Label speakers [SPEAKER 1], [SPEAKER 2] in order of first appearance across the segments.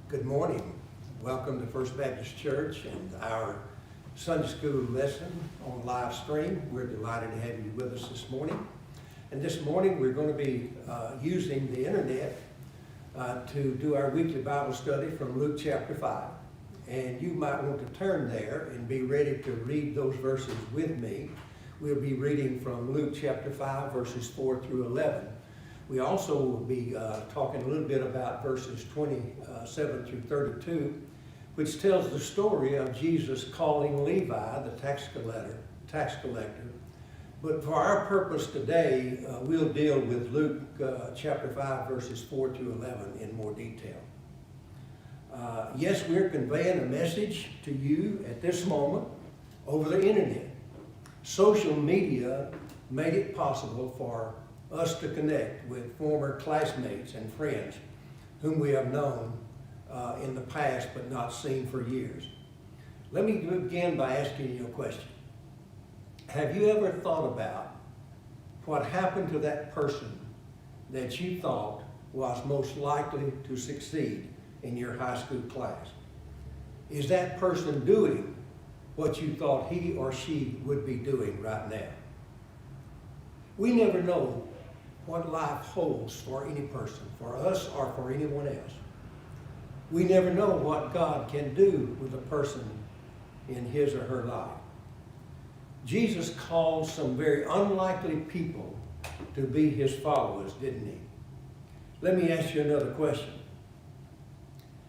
[SPEAKER 1] Good morning. Welcome to First Baptist Church and our Sunday school lesson on live stream. We're delighted to have you with us this morning. And this morning we're going to be using the internet to do our weekly Bible study from Luke chapter 5. And you might want to turn there and be ready to read those verses with me. We'll be reading from Luke chapter 5 verses 4 through 11. We also will be talking a little bit about verses 27 through 32, which tells the story of Jesus calling Levi, the tax collector. But for our purpose today, we'll deal with Luke chapter 5, verses 4 through 11 in more detail. Yes, we're conveying a message to you at this moment over the internet. Social media made it possible for us to connect with former classmates and friends whom we have known in the past but not seen for years. Let me begin by asking you a question. Have you ever thought about what happened to that person that you thought was most likely to succeed in your high school class? Is that person doing what you thought he or she would be doing right now? We never know what life holds for any person, for us or for anyone else. We never know what God can do with a person in his or her life. Jesus called some very unlikely people to be his followers, didn't he? Let me ask you another question.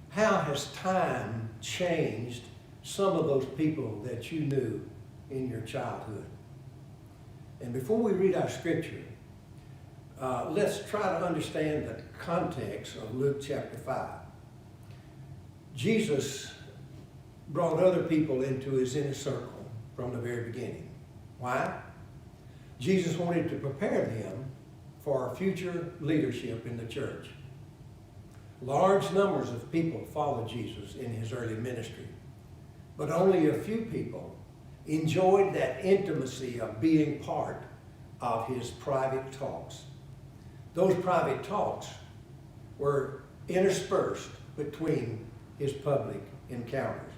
[SPEAKER 1] How has time changed some of those people that you knew in your childhood? And before we read our scripture, let's try to understand the context of Luke chapter 5. Jesus brought other people into his inner circle from the very beginning. Why? Jesus wanted to prepare them for future leadership in the church. Large numbers of people followed Jesus in his early ministry, but only a few people enjoyed that intimacy of being part of his private talks. Those private talks were interspersed between his public encounters.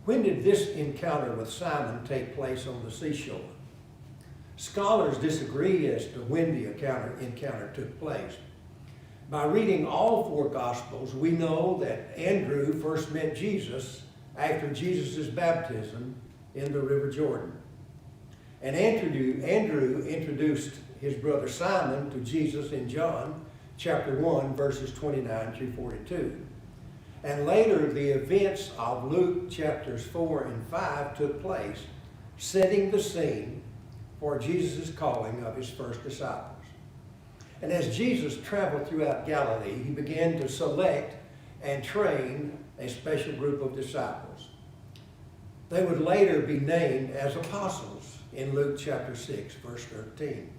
[SPEAKER 1] When did this encounter with Simon take place on the seashore? Scholars disagree as to when the encounter took place. By reading all four Gospels, we know that Andrew first met Jesus after Jesus' baptism in the River Jordan. And Andrew introduced his brother Simon to Jesus in John chapter 1, verses 29 through 42. And later, the events of Luke chapters 4 and 5 took place, setting the scene for Jesus' calling of his first disciples. And as Jesus traveled throughout Galilee, he began to select and train a special group of disciples. They would later be named as apostles in Luke chapter 6, verse 13.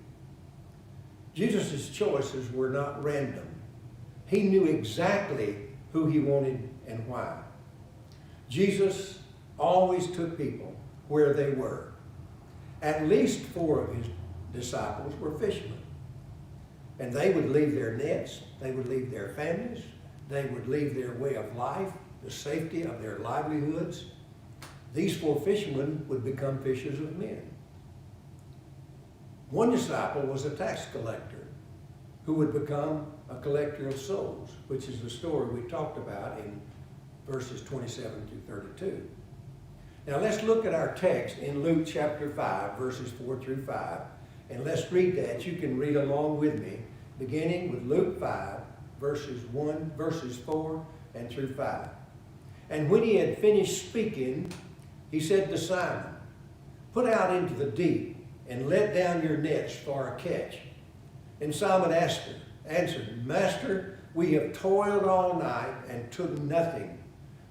[SPEAKER 1] Jesus' choices were not random. He knew exactly who he wanted and why. Jesus always took people where they were. At least 4 of his disciples were fishermen. And they would leave their nets, they would leave their families, they would leave their way of life, the safety of their livelihoods. These 4 fishermen would become fishers of men. One disciple was a tax collector who would become a collector of souls, which is the story we talked about in verses 27 through 32. Now let's look at our text in Luke chapter 5, verses 4 through 5, and let's read that. You can read along with me, beginning with Luke 5, verses 4 and through 5. And when he had finished speaking, he said to Simon, "Put out into the deep and let down your nets for a catch." And Simon answered, "Master, we have toiled all night and took nothing,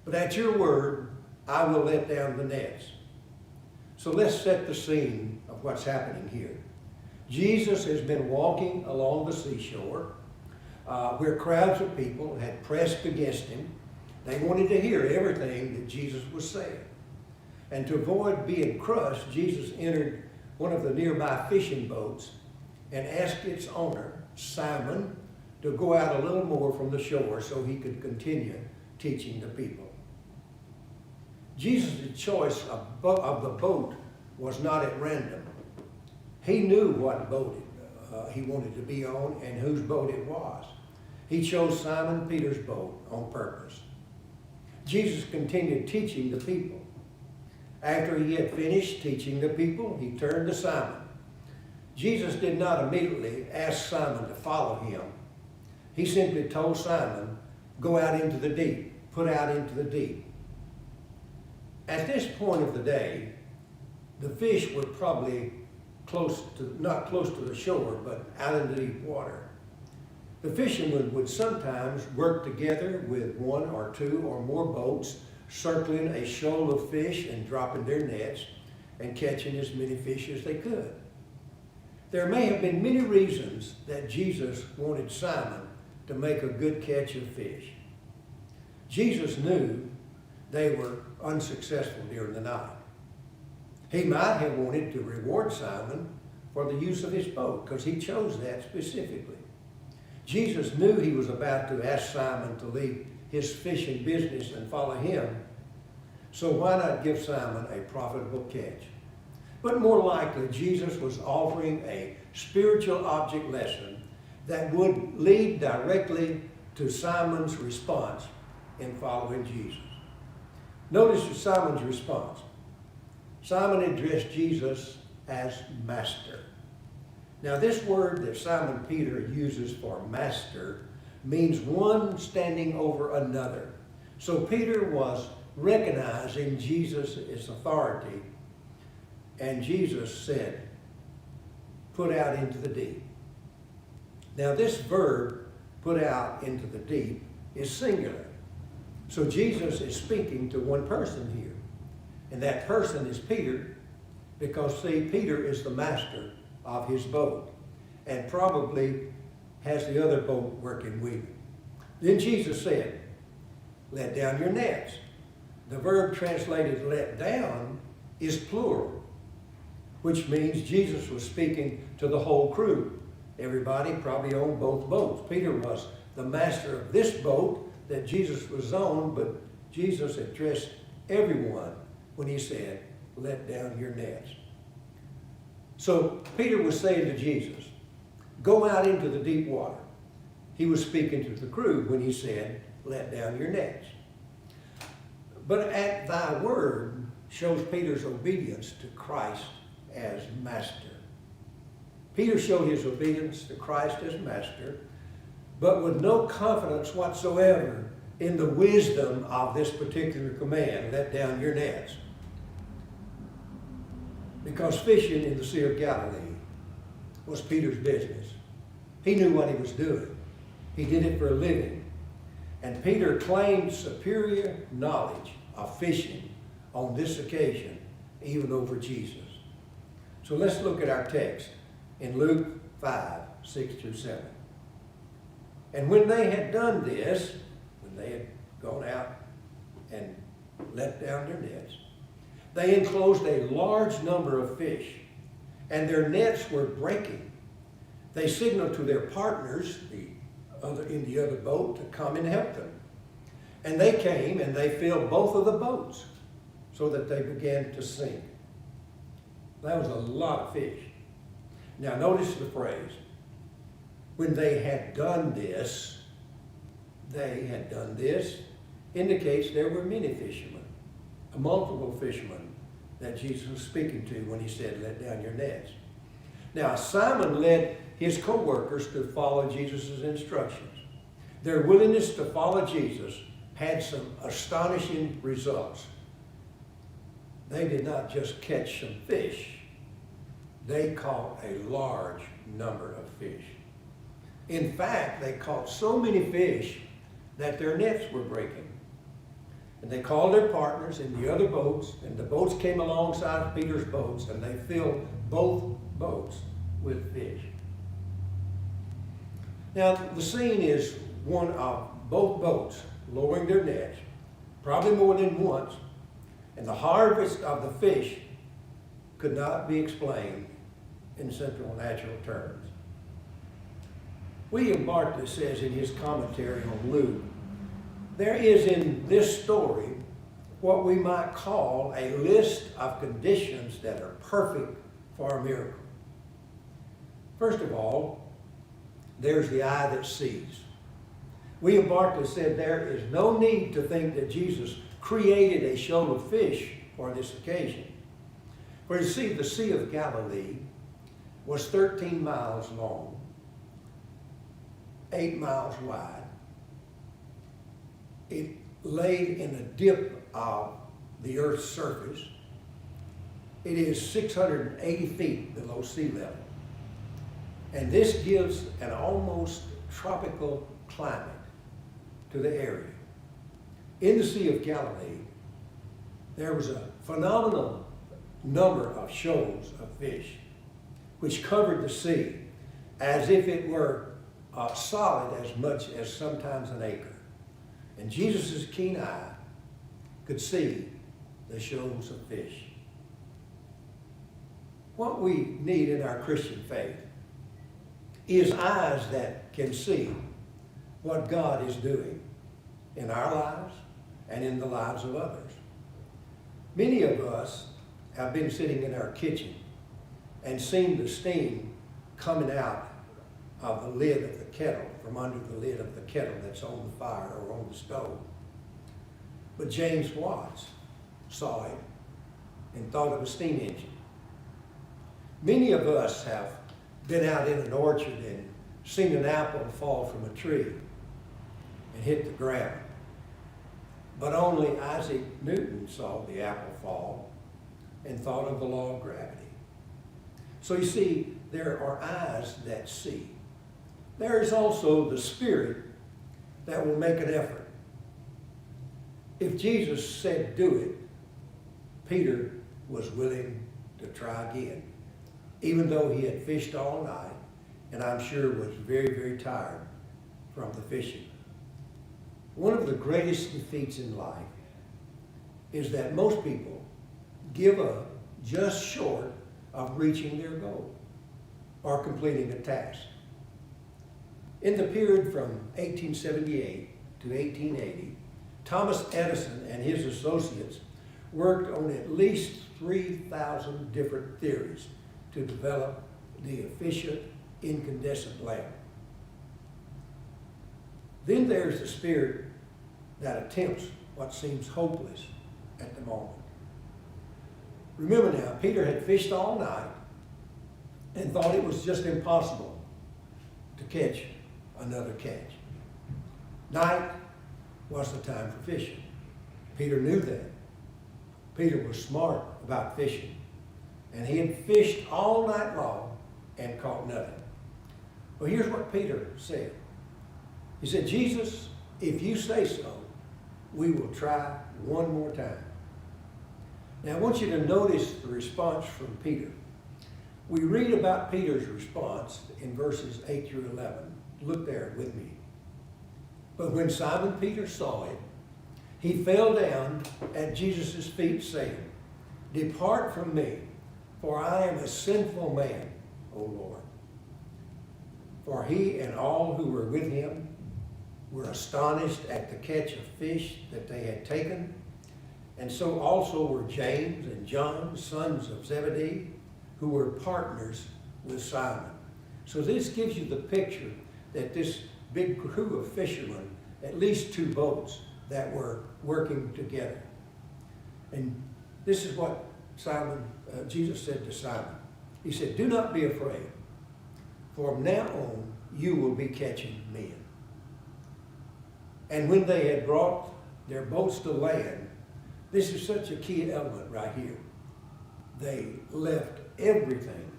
[SPEAKER 1] but at your word I will let down the nets." So let's set the scene of what's happening here. Jesus has been walking along the seashore where crowds of people had pressed against him. They wanted to hear everything that Jesus was saying. And to avoid being crushed, Jesus entered one of the nearby fishing boats and asked its owner, Simon, to go out a little more from the shore so he could continue teaching the people. Jesus' choice of the boat was not at random. He knew what boat he wanted to be on and whose boat it was. He chose Simon Peter's boat on purpose. Jesus continued teaching the people. After he had finished teaching the people, he turned to Simon. Jesus did not immediately ask Simon to follow him. He simply told Simon, go out into the deep, put out into the deep. At this point of the day, the fish were probably not close to the shore, but out in the deep water. The fishermen would sometimes work together with one or two or more boats, circling a shoal of fish and dropping their nets and catching as many fish as they could. There may have been many reasons that Jesus wanted Simon to make a good catch of fish. Jesus knew they were unsuccessful during the night. He might have wanted to reward Simon for the use of his boat, because he chose that specifically. Jesus knew he was about to ask Simon to leave his fishing business and follow him, so why not give Simon a profitable catch? But more likely, Jesus was offering a spiritual object lesson that would lead directly to Simon's response in following Jesus. Notice Simon's response. Simon addressed Jesus as Master. Now, this word that Simon Peter uses for master means one standing over another. So Peter was recognizing Jesus' authority, and Jesus said, put out into the deep. Now, this verb, put out into the deep, is singular. So Jesus is speaking to one person here. And that person is Peter, because, see, Peter is the master of his boat and probably has the other boat working with him. Then Jesus said, let down your nets. The verb translated let down is plural, which means Jesus was speaking to the whole crew. Everybody probably owned both boats. Peter was the master of this boat that Jesus was on, but Jesus addressed everyone when he said, let down your nets. So Peter was saying to Jesus, go out into the deep water. He was speaking to the crew when he said, let down your nets. But at thy word shows Peter's obedience to Christ as master. Peter showed his obedience to Christ as master, but with no confidence whatsoever in the wisdom of this particular command, let down your nets. Because fishing in the Sea of Galilee was Peter's business. He knew what he was doing. He did it for a living. And Peter claimed superior knowledge of fishing on this occasion, even over Jesus. So let's look at our text in Luke 5, 6 through 7. And when they had done this, when they had gone out and let down their nets, they enclosed a large number of fish, and their nets were breaking. They signaled to their partners in the other boat to come and help them. And they came and they filled both of the boats so that they began to sink. That was a lot of fish. Now notice the phrase, when they had done this, indicates there were many fishermen, multiple fishermen that Jesus was speaking to when he said, let down your nets. Now, Simon led his co-workers to follow Jesus' instructions. Their willingness to follow Jesus had some astonishing results. They did not just catch some fish. They caught a large number of fish. In fact, they caught so many fish that their nets were breaking. And they called their partners in the other boats, and the boats came alongside of Peter's boats, and they filled both boats with fish. Now, the scene is one of both boats lowering their nets, probably more than once, and the harvest of the fish could not be explained in simple natural terms. William Barclay says in his commentary on Luke, there is in this story what we might call a list of conditions that are perfect for a miracle. First of all, there's the eye that sees. William Barclay said there is no need to think that Jesus created a shoal of fish for this occasion. For you see, the Sea of Galilee was 13 miles long, 8 miles wide. It laid in a dip of the earth's surface. It is 680 feet below sea level. And this gives an almost tropical climate to the area. In the Sea of Galilee, there was a phenomenal number of shoals of fish which covered the sea as if it were solid as much as sometimes an acre. And Jesus' keen eye could see the shoals of fish. What we need in our Christian faith is eyes that can see what God is doing in our lives and in the lives of others. Many of us have been sitting in our kitchen and seen the steam coming out of the lid of the kettle, from under the lid of the kettle that's on the fire or on the stove. But James Watts saw it and thought of a steam engine. Many of us have been out in an orchard and seen an apple fall from a tree and hit the ground. But only Isaac Newton saw the apple fall and thought of the law of gravity. So you see, there are eyes that see. There is also the Spirit that will make an effort. If Jesus said do it, Peter was willing to try again, even though he had fished all night and I'm sure was very, very tired from the fishing. One of the greatest defeats in life is that most people give up just short of reaching their goal or completing a task. In the period from 1878 to 1880, Thomas Edison and his associates worked on at least 3,000 different theories to develop the efficient incandescent lamp. Then there's the spirit that attempts what seems hopeless at the moment. Remember now, Peter had fished all night and thought it was just impossible to catch another catch. Night was the time for fishing. Peter knew that. Peter was smart about fishing, and he had fished all night long and caught nothing. Well, here's what Peter said. He said, Jesus, if you say so, we will try one more time. Now, I want you to notice the response from Peter. We read about Peter's response in verses 8 through 11. Look there with me. But when Simon Peter saw it, he fell down at Jesus' feet, saying, Depart from me, for I am a sinful man, O Lord. For he and all who were with him were astonished at the catch of fish that they had taken, and so also were James and John, sons of Zebedee, who were partners with Simon. So this gives you the picture that this big crew of fishermen, at least 2 boats that were working together. And this is what Jesus said to Simon. He said, do not be afraid. From now on, you will be catching men. And when they had brought their boats to land, this is such a key element right here. They left everything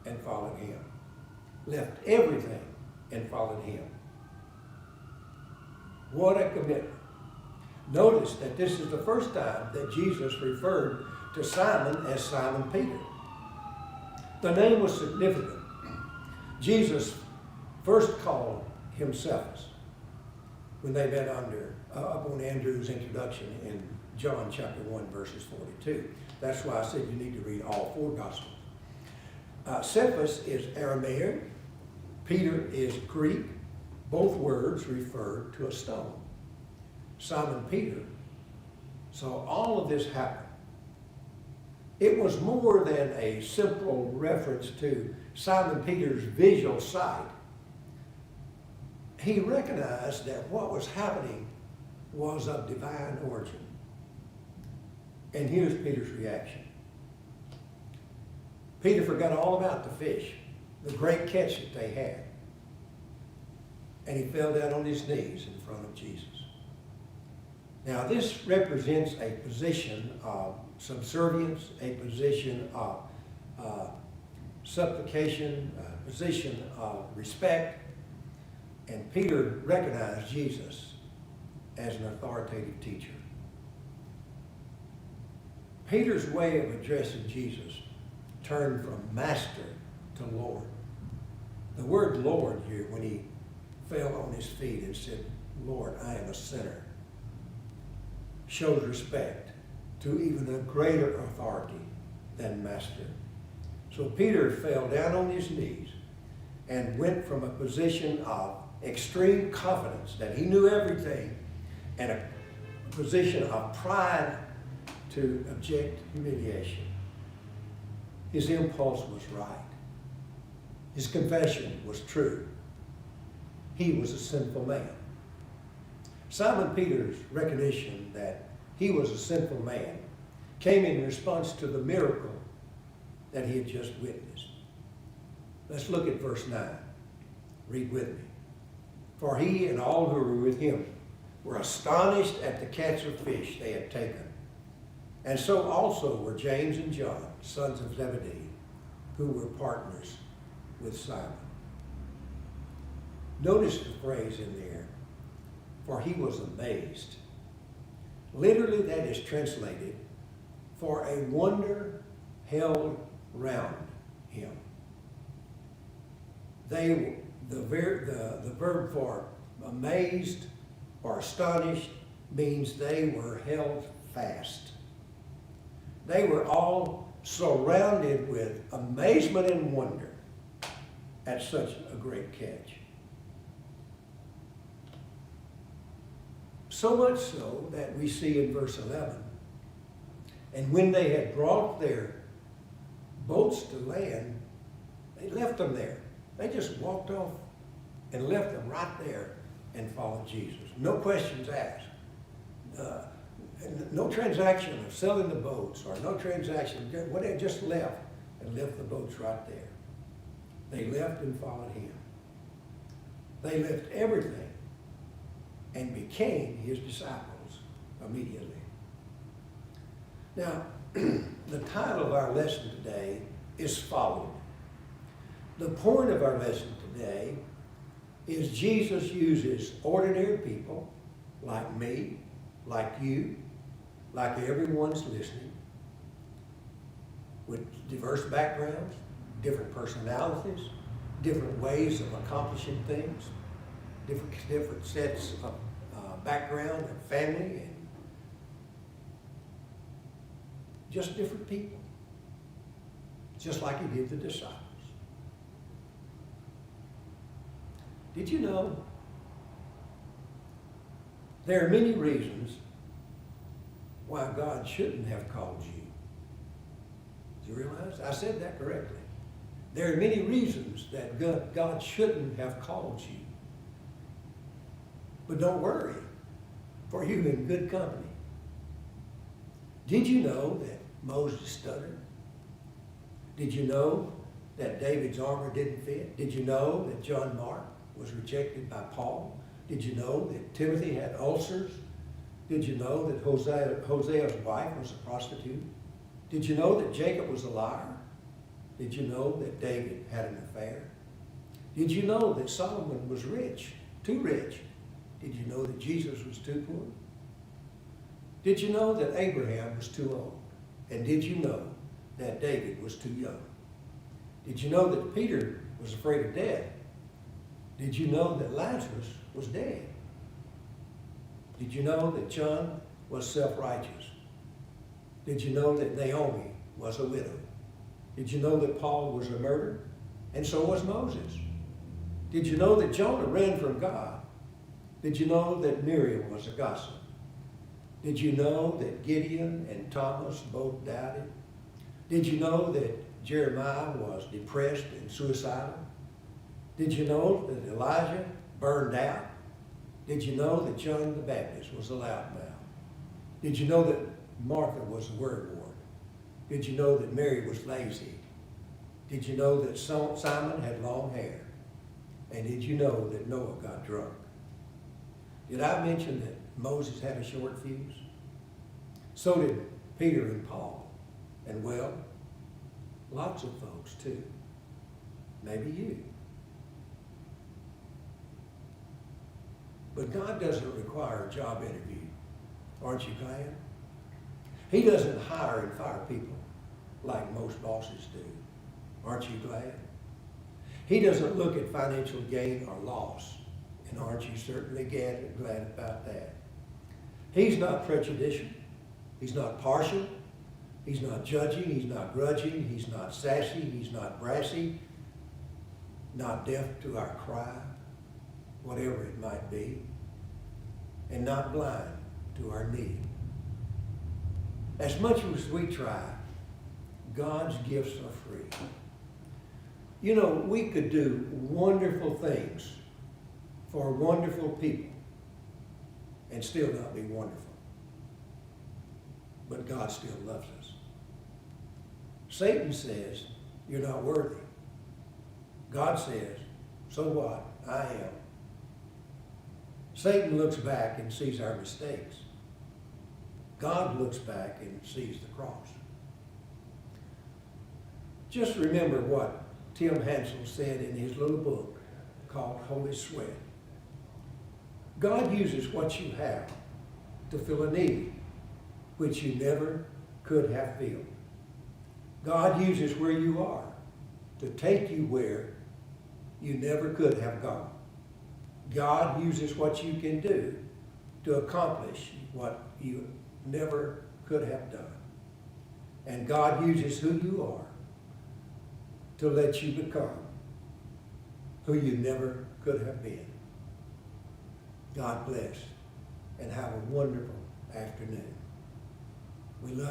[SPEAKER 1] and followed him. Left everything and followed him. What a commitment. Notice that this is the first time that Jesus referred to Simon as Simon Peter. The name was significant. Jesus first called him Cephas when they met up on Andrew's introduction in John chapter 1, verses 42. That's why I said you need to read all 4 Gospels. Cephas is Aramaic, Peter is Greek. Both words refer to a stone. Simon Peter saw all of this happen. It was more than a simple reference to Simon Peter's visual sight. He recognized that what was happening was of divine origin. And here's Peter's reaction. Peter forgot all about the fish, the great catch that they had. And he fell down on his knees in front of Jesus. Now, this represents a position of subservience, a position of supplication, a position of respect. And Peter recognized Jesus as an authoritative teacher. Peter's way of addressing Jesus turned from master to Lord. The word Lord here, when he fell on his feet and said, Lord, I am a sinner, shows respect to even a greater authority than master. So Peter fell down on his knees and went from a position of extreme confidence that he knew everything and a position of pride to abject humiliation. His impulse was right. His confession was true. He was a sinful man. Simon Peter's recognition that he was a sinful man came in response to the miracle that he had just witnessed. Let's look at verse 9. Read with me. For he and all who were with him were astonished at the catch of fish they had taken. And so also were James and John, sons of Zebedee, who were partners with Simon. Notice the phrase in there, for he was amazed. Literally, that is translated, for a wonder held round him. The verb for amazed or astonished means they were held fast. They were all surrounded with amazement and wonder at such a great catch. So much so that we see in verse 11, and when they had brought their boats to land, they left them there. They just walked off and left them right there and followed Jesus. No questions asked. No transaction of selling the boats or no transaction. They just left and left the boats right there. They left and followed him. They left everything and became his disciples immediately. Now, the title of our lesson today is Followed. The point of our lesson today is Jesus uses ordinary people like me, like you, like everyone's listening, with diverse backgrounds, different personalities, different ways of accomplishing things, different sets of background and family, and just different people, just like he did the disciples. Did you know there are many reasons why God shouldn't have called you? Do you realize? I said that correctly. There are many reasons that God shouldn't have called you. But don't worry, for you're in good company. Did you know that Moses stuttered? Did you know that David's armor didn't fit? Did you know that John Mark was rejected by Paul? Did you know that Timothy had ulcers? Did you know that Hosea's wife was a prostitute? Did you know that Jacob was a liar? Did you know that David had an affair? Did you know that Solomon was rich, too rich? Did you know that Jesus was too poor? Did you know that Abraham was too old? And did you know that David was too young? Did you know that Peter was afraid of death? Did you know that Lazarus was dead? Did you know that John was self-righteous? Did you know that Naomi was a widow? Did you know that Paul was a murderer? And so was Moses. Did you know that Jonah ran from God? Did you know that Miriam was a gossip? Did you know that Gideon and Thomas both doubted? Did you know that Jeremiah was depressed and suicidal? Did you know that Elijah burned out? Did you know that John the Baptist was a loudmouth? Did you know that Martha was a worrywart? Did you know that Mary was lazy? Did you know that Simon had long hair? And did you know that Noah got drunk? Did I mention that Moses had a short fuse? So did Peter and Paul. And well, lots of folks too. Maybe you. But God doesn't require a job interview. Aren't you glad? He doesn't hire and fire people like most bosses do. Aren't you glad? He doesn't look at financial gain or loss. And aren't you certainly glad about that? He's not prejudicial. He's not partial. He's not judging. He's not grudging. He's not sassy. He's not brassy. Not deaf to our cry, whatever it might be. And not blind to our need. As much as we try, God's gifts are free. You know, we could do wonderful things for wonderful people and still not be wonderful. But God still loves us. Satan says, you're not worthy. God says, so what? I am. Satan looks back and sees our mistakes. God looks back and sees the cross. Just remember what Tim Hansel said in his little book called Holy Sweat. God uses what you have to fill a need which you never could have filled. God uses where you are to take you where you never could have gone. God uses what you can do to accomplish what you never could have done. And God uses who you are to let you become who you never could have been. God bless and have a wonderful afternoon. We love you.